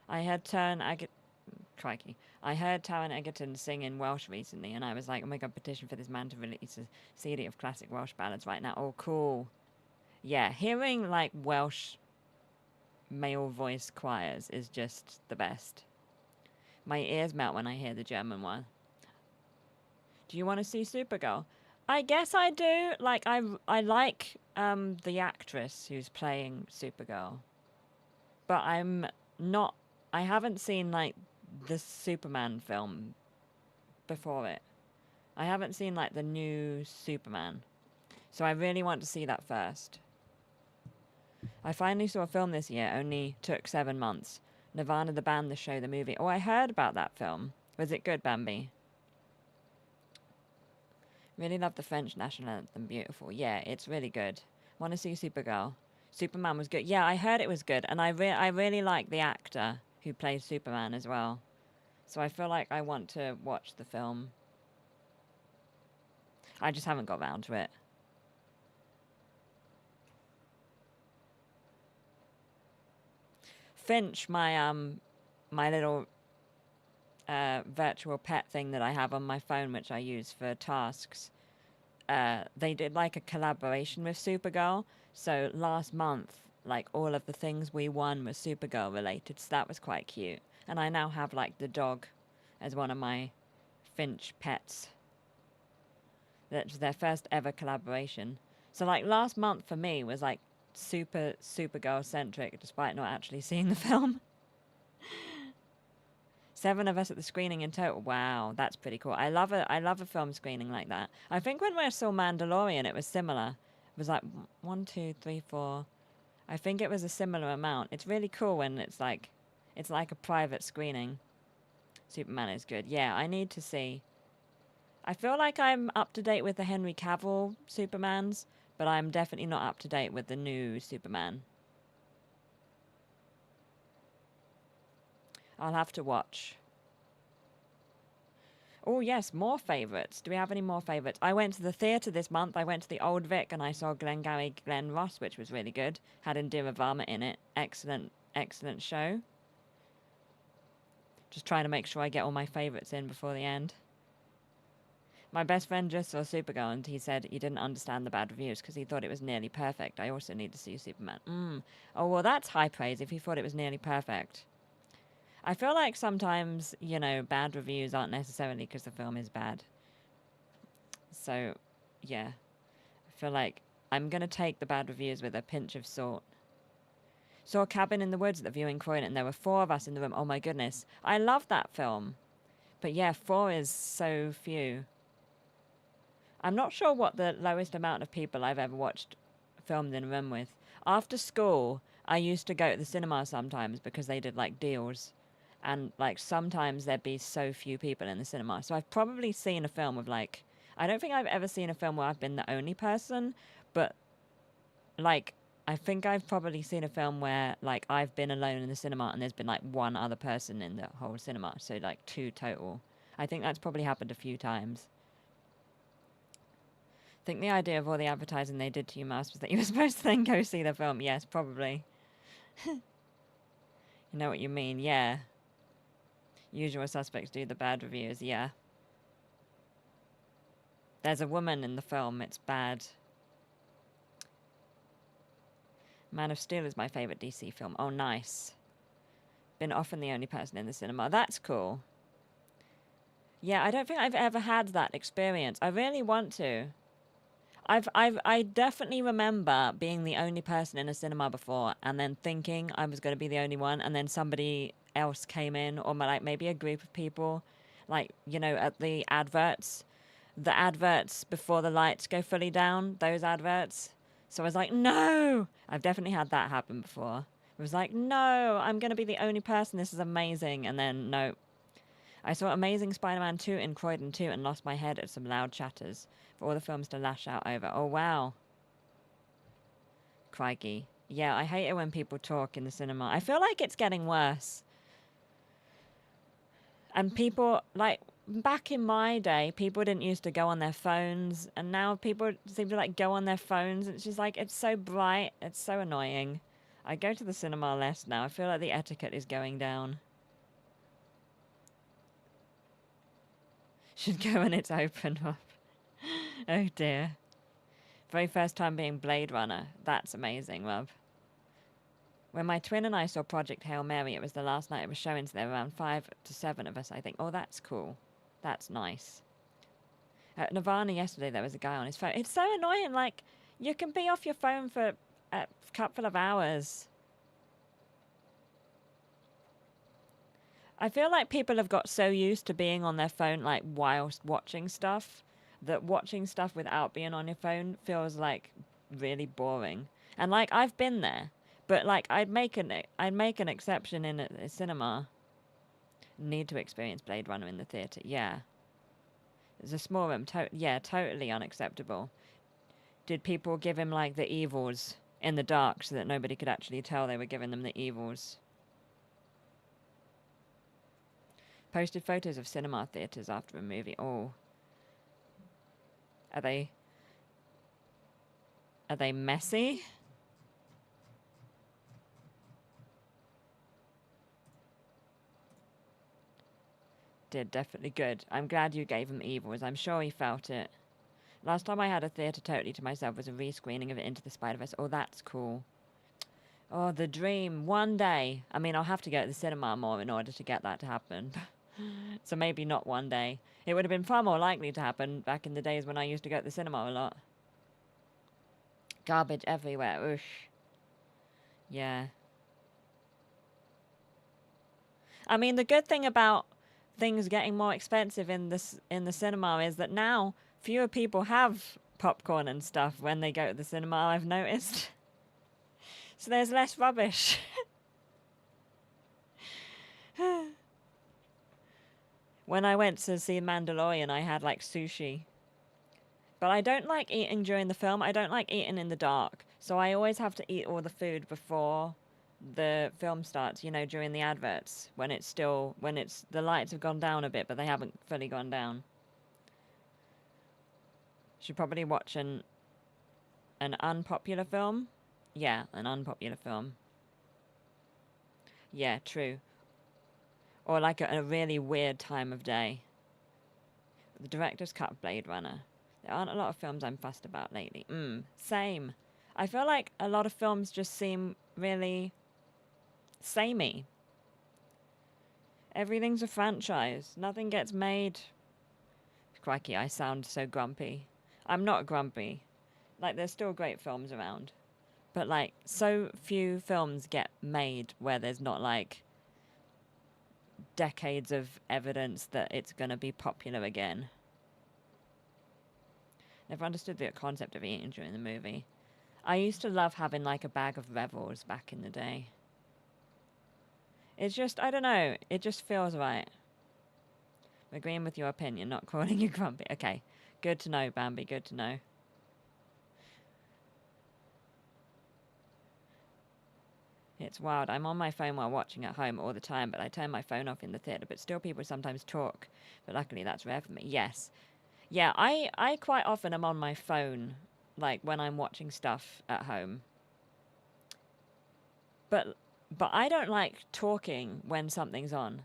I heard Crikey. I heard Taron Egerton sing in Welsh recently, and I was like, oh my god, petition for this man to release a CD of classic Welsh ballads right now. Oh, cool. Yeah, hearing like Welsh male voice choirs is just the best. My ears melt when I hear the German one. Do you want to see Supergirl? I guess I do. Like, I like the actress who's playing Supergirl. But I haven't seen, like, the Superman film before it. I haven't seen, like, the new Superman. So I really want to see that first. I finally saw a film this year, only took 7 months. Nirvana, the band, the show, the movie. Oh, I heard about that film. Was it good, Bambi? Really love the French national anthem. Beautiful. Yeah, it's really good. Want to see Supergirl. Superman was good. Yeah, I heard it was good, and I really like the actor who plays Superman as well. So I feel like I want to watch the film. I just haven't got round to it. Finch, my little virtual pet thing that I have on my phone, which I use for tasks. They did like a collaboration with Supergirl. So last month, like all of the things we won was Supergirl related. So that was quite cute. And I now have like the dog as one of my Finch pets. That's their first ever collaboration. So like last month for me was like Supergirl centric, despite not actually seeing the film. 7 of us at the screening in total. Wow, that's pretty cool. I love a film screening like that. I think when we saw Mandalorian, it was similar. It was like 1, 2, 3, 4. I think it was a similar amount. It's really cool when it's like a private screening. Superman is good. Yeah, I need to see. I feel like I'm up to date with the Henry Cavill Supermans, but I'm definitely not up to date with the new Superman. I'll have to watch. Oh, yes, more favourites. Do we have any more favourites? I went to the theatre this month. I went to the Old Vic and I saw Glengarry Glen Ross, which was really good. Had Indira Varma in it. Excellent, excellent show. Just trying to make sure I get all my favourites in before the end. My best friend just saw Supergirl and he said he didn't understand the bad reviews because he thought it was nearly perfect. I also need to see Superman. Oh, well, that's high praise if he thought it was nearly perfect. I feel like sometimes, you know, bad reviews aren't necessarily because the film is bad. So, yeah. I feel like I'm going to take the bad reviews with a pinch of salt. Saw Cabin in the Woods at the viewing Croydon and there were 4 of us in the room. Oh my goodness. I love that film. But yeah, 4 is so few. I'm not sure what the lowest amount of people I've ever watched filmed in a room with. After school, I used to go to the cinema sometimes because they did like deals. And like sometimes there'd be so few people in the cinema. So I've probably seen a film of like, I don't think I've ever seen a film where I've been the only person, but like I think I've probably seen a film where like I've been alone in the cinema and there's been like 1 other person in the whole cinema. So like 2 total. I think that's probably happened a few times. I think the idea of all the advertising they did to UMass was that you were supposed to then go see the film. Yes, probably. You know what you mean, yeah. Usual Suspects do the bad reviews, yeah. There's a woman in the film, it's bad. Man of Steel is my favourite DC film. Oh, nice. Been often the only person in the cinema. That's cool. Yeah, I don't think I've ever had that experience. I really want to. I definitely remember being the only person in a cinema before and then thinking I was going to be the only one and then somebody else came in or like maybe a group of people like, you know, at the adverts before the lights go fully down, those adverts. So I was like, no, I've definitely had that happen before. I was like, no, I'm going to be the only person. This is amazing. And then, no. I saw Amazing Spider-Man 2 in Croydon too and lost my head at some loud chatters for all the films to lash out over. Oh, wow. Crikey. Yeah, I hate it when people talk in the cinema. I feel like it's getting worse. And people, like, back in my day, people didn't used to go on their phones, and now people seem to, like, go on their phones. It's just, like, it's so bright. It's so annoying. I go to the cinema less now. I feel like the etiquette is going down. Should go when it's open up. Oh, dear. Very first time being Blade Runner. That's amazing, love. When my twin and I saw Project Hail Mary, it was the last night it was showing, so there were around 5 to 7 of us, I think. Oh, that's cool. That's nice. At Nirvana yesterday, there was a guy on his phone. It's so annoying. Like, you can be off your phone for a couple of hours. I feel like people have got so used to being on their phone, like, whilst watching stuff, that watching stuff without being on your phone feels, like, really boring. And, like, I've been there. But, like, I'd make an exception in a cinema. Need to experience Blade Runner in the theatre. Yeah. There's a small room. Yeah, totally unacceptable. Did people give him like the evils in the dark so that nobody could actually tell they were giving them the evils? Posted photos of cinema theatres after a movie. Oh. Are they messy? Did definitely good. I'm glad you gave him evils. I'm sure he felt it. Last time I had a theatre totally to myself was a rescreening of it Into the Spider-Verse. Oh, that's cool. Oh, the dream. One day. I mean, I'll have to go to the cinema more in order to get that to happen. So maybe not one day. It would have been far more likely to happen back in the days when I used to go to the cinema a lot. Garbage everywhere. Oosh. Yeah. I mean, the good thing about things getting more expensive in the cinema is that now fewer people have popcorn and stuff when they go to the cinema, I've noticed. So there's less rubbish. When I went to see Mandalorian, I had like sushi. But I don't like eating during the film. I don't like eating in the dark. So I always have to eat all the food before the film starts, you know, during the adverts, when the lights have gone down a bit, but they haven't fully gone down. Should probably watch an unpopular film. Yeah, an unpopular film. Yeah, true. Or like a really weird time of day. The director's cut of Blade Runner. There aren't a lot of films I'm fussed about lately. Same. I feel like a lot of films just seem really samey. Everything's a franchise. Nothing gets made. Crikey, I sound so grumpy. I'm not grumpy. Like, there's still great films around. But, like, so few films get made where there's not, like, decades of evidence that it's going to be popular again. Never understood the concept of eating during the movie. I used to love having, like, a bag of Revels back in the day. It's just, I don't know, it just feels right. I'm agreeing with your opinion, not calling you grumpy. Okay, good to know, Bambi, good to know. It's wild. I'm on my phone while watching at home all the time, but I turn my phone off in the theatre, but still people sometimes talk. But luckily that's rare for me. Yes. Yeah, I quite often am on my phone, like when I'm watching stuff at home. But I don't like talking when something's on.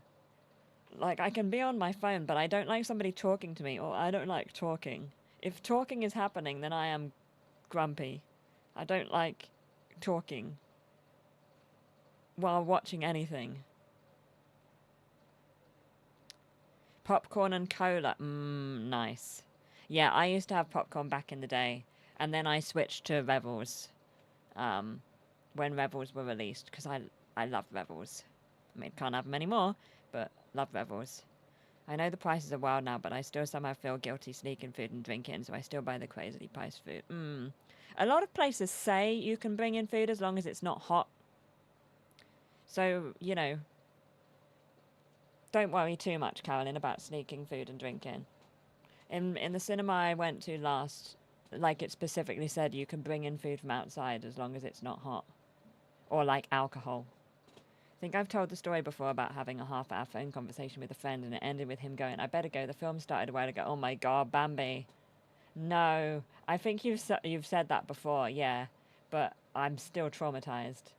Like, I can be on my phone, but I don't like somebody talking to me, or I don't like talking. If talking is happening, then I am grumpy. I don't like talking while watching anything. Popcorn and cola. Nice. Yeah, I used to have popcorn back in the day, and then I switched to Revels when Revels were released, because I love Revels. I mean, can't have them anymore, but love Revels. I know the prices are wild now, but I still somehow feel guilty sneaking food and drink in, so I still buy the crazily priced food. A lot of places say you can bring in food as long as it's not hot. So, you know, don't worry too much, Carolyn, about sneaking food and drink in. In the cinema I went to last, like, it specifically said you can bring in food from outside as long as it's not hot. Or, like, alcohol. I think I've told the story before about having a half-hour phone conversation with a friend, and it ended with him going, I better go, the film started a while ago. Oh my god, Bambi. No. I think you've said that before, yeah. But I'm still traumatized.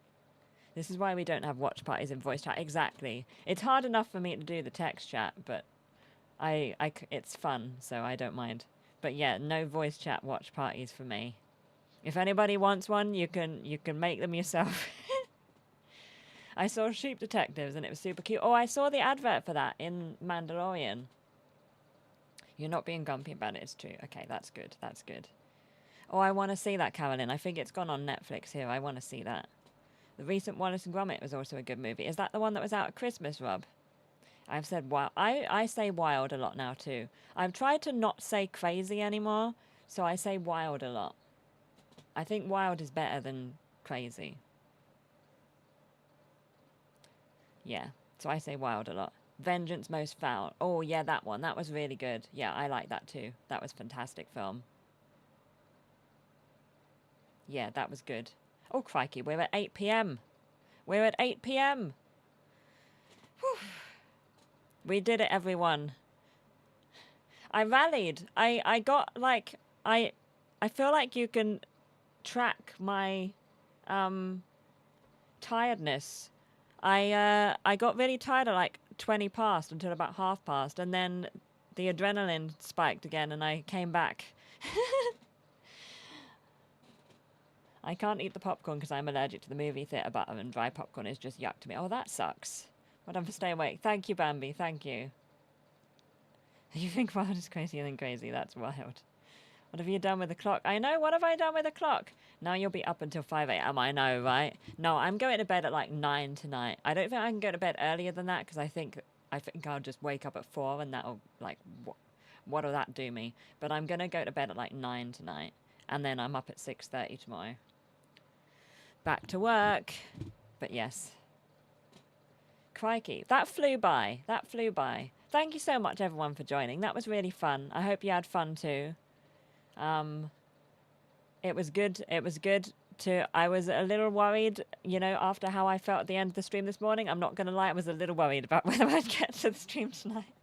This is why we don't have watch parties in voice chat. Exactly. It's hard enough for me to do the text chat, but it's fun, so I don't mind. But yeah, no voice chat watch parties for me. If anybody wants one, you can make them yourself. I saw Sheep Detectives and it was super cute. Oh, I saw the advert for that in Mandalorian. You're not being grumpy about it, it's true. Okay, that's good. That's good. Oh, I want to see that, Carolyn. I think it's gone on Netflix here. I want to see that. The recent Wallace and Gromit was also a good movie. Is that the one that was out at Christmas, Rob? I've said wild. I say wild a lot now too. I've tried to not say crazy anymore, so I say wild a lot. I think wild is better than crazy. Yeah, so I say wild a lot. Vengeance Most Foul. Oh, yeah, that one. That was really good. Yeah, I like that too. That was a fantastic film. Yeah, that was good. Oh, crikey, we're at 8 p.m. We're at 8 p.m. Whew. We did it, everyone. I rallied. I got, like, I feel like you can track my tiredness. I got really tired at like 20 past until about half past, and then the adrenaline spiked again and I came back. I can't eat the popcorn because I'm allergic to the movie theatre butter, and dry popcorn is just yuck to me. Oh, that sucks. Well done for staying awake. Thank you, Bambi. Thank you. You think wild is crazier than crazy. That's wild. What have you done with the clock? I know. What have I done with the clock? Now you'll be up until 5 a.m. I know, right? No, I'm going to bed at like 9 tonight. I don't think I can go to bed earlier than that because I think I'll just wake up at 4 and that'll, like, what'll that do me? But I'm going to go to bed at like 9 tonight. And then I'm up at 6:30 tomorrow. Back to work. But yes. Crikey. That flew by. That flew by. Thank you so much, everyone, for joining. That was really fun. I hope you had fun too. It was good. It was good to... I was a little worried, you know, after how I felt at the end of the stream this morning. I'm not going to lie, I was a little worried about whether I'd get to the stream tonight.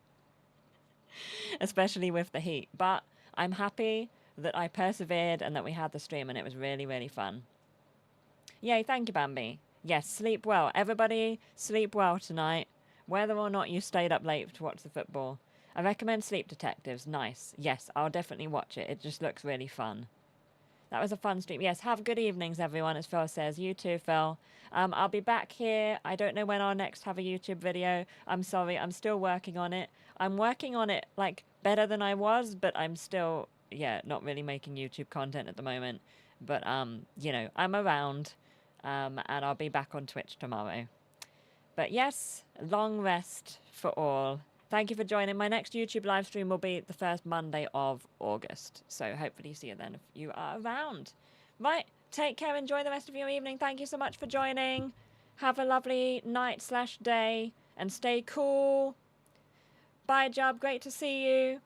Especially with the heat. But I'm happy that I persevered and that we had the stream, and it was really, really fun. Yay, thank you, Bambi. Yes, sleep well. Everybody sleep well tonight, whether or not you stayed up late to watch the football. I recommend Sleep Detectives. Nice. Yes, I'll definitely watch it. It just looks really fun. That was a fun stream. Yes, have good evenings, everyone, as Phil says. You too, Phil. I'll be back here. I don't know when I'll next have a YouTube video. I'm sorry. I'm still working on it. I'm working on it, like, better than I was, but I'm still, yeah, not really making YouTube content at the moment. But, you know, I'm around, and I'll be back on Twitch tomorrow. But yes, long rest for all. Thank you for joining. My next YouTube live stream will be the first Monday of August. So hopefully see you then if you are around. Right, take care. Enjoy the rest of your evening. Thank you so much for joining. Have a lovely night/day and stay cool. Bye, Jub. Great to see you.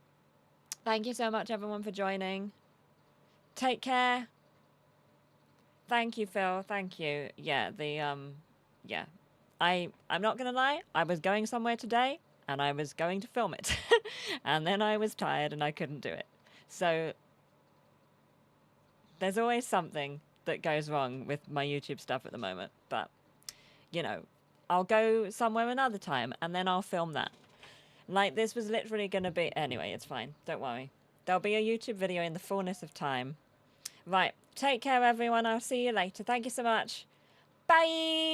Thank you so much, everyone, for joining. Take care. Thank you, Phil. Thank you. Yeah, yeah. I'm not gonna lie, I was going somewhere today and I was going to film it. And then I was tired and I couldn't do it. So there's always something that goes wrong with my YouTube stuff at the moment. But, you know, I'll go somewhere another time and then I'll film that. Like, this was literally gonna be... Anyway, it's fine. Don't worry. There'll be a YouTube video in the fullness of time. Right. Take care, everyone. I'll see you later. Thank you so much. Bye!